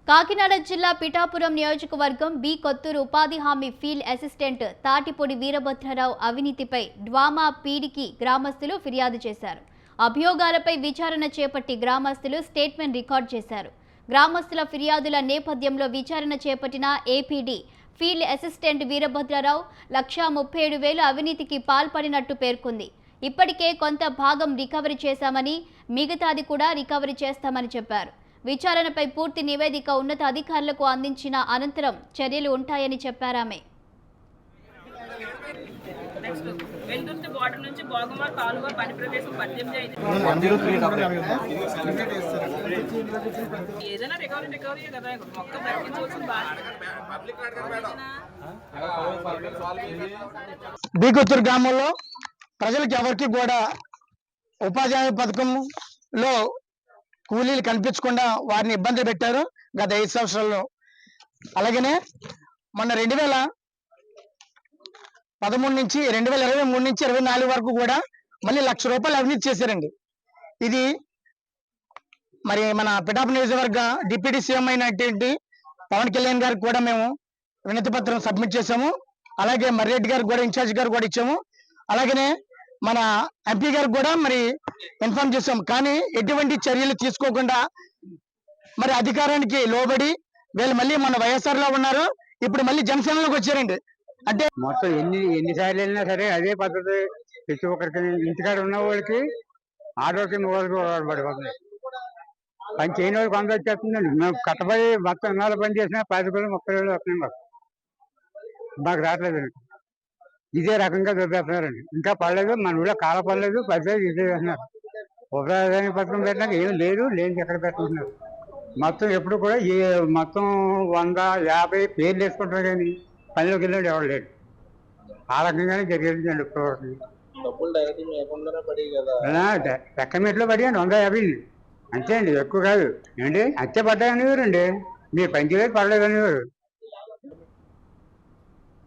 కాకినాడ జిల్లా పిఠాపురం నియోజకవర్గం బి కొత్తూరు ఉపాధి హామీ ఫీల్డ్ అసిస్టెంట్ తాటిపొడి వీరభద్రరావు అవినీతిపై డ్వామా పీడికి గ్రామస్తులు ఫిర్యాదు చేశారు. అభియోగాలపై విచారణ చేపట్టి గ్రామస్తులు స్టేట్మెంట్ రికార్డ్ చేశారు. గ్రామస్తుల ఫిర్యాదుల నేపథ్యంలో విచారణ చేపట్టిన ఏపీడీ ఫీల్డ్ అసిస్టెంట్ వీరభద్రరావు 1,37,000 అవినీతికి పాల్పడినట్టు పేర్కొంది. ఇప్పటికే కొంత భాగం రికవరీ చేశామని, మిగతాది కూడా రికవరీ చేస్తామని చెప్పారు. విచారణపై పూర్తి నివేదిక ఉన్నత అధికారులకు అందించిన అనంతరం చర్యలు ఉంటాయని చెప్పారామె. బీకొత్తూరు గ్రామంలో ప్రజలకు ఎవరికి కూడా ఉపాధి హామీ పథకంలో కూలీలు కనిపించకుండా వారిని ఇబ్బంది పెట్టారు గత 5 సంవత్సరాల్లో. అలాగనే మొన్న 2013 నుంచి 2023 నుంచి 24 వరకు కూడా మళ్ళీ ₹1,00,000 అవినీతి చేశారండి. ఇది మరి మన పిఠాపురం నియోజకవర్గ డిప్యూటీ సీఎం అయినటువంటి పవన్ కళ్యాణ్ గారికి కూడా మేము వినతి పత్రం సబ్మిట్ చేశాము. అలాగే మర్రెడ్డి గారికి కూడా ఇన్ఛార్జ్ గారు కూడా ఇచ్చాము. అలాగనే మన ఎంపీ గారికి కూడా మరి ఇన్ఫార్మ్ చేసాం. కానీ ఎటువంటి చర్యలు తీసుకోకుండా మరి అధికారానికి లోబడి వీళ్ళు మళ్ళీ మన వైఎస్ఆర్ లో ఉన్నారు, ఇప్పుడు మళ్ళీ జనసేనలోకి వచ్చారండి. అంటే మొత్తం ఎన్నిసార్లు వెళ్ళినా సరే అదే పద్ధతి. ప్రతి ఒక్కరికి ఇంటికాడ ఉన్న వాళ్ళకి ఆటోకి పడిపోతుంది. పని చేయని వాళ్ళు కొంత వచ్చేస్తుందండి. మేము కట్టబడి మొత్తం ఇన్నాళ్ళు పని చేసినా 10,000 30,000 వస్తున్నాయి. మాకు రావట్లేదండి. ఇదే రకంగా దొబ్బేస్తున్నారండి. ఇంకా పడలేదు, మన ఊళ్ళో కాల పడలేదు, 10,000 ఇదే వేస్తున్నారు. ఉపాధి పథకం పెట్టినాక ఏం లేదు, లేని ఎక్కడ పెట్టుకుంటున్నారు. మొత్తం ఎప్పుడు కూడా మొత్తం 150 పేర్లు వేసుకుంటారు కానీ పనిలోకి వెళ్ళాడు ఎవరు లేడు. ఆ రకంగానే జరిగేదండి. ఎక్కమెట్లో పడియండి 150 అంతే అండి, ఎక్కువ కాదు. ఏంటి అచ్చే పడ్డాయనివారండి, మీరు పని చేయలేదు పడలేదు అనేవారు.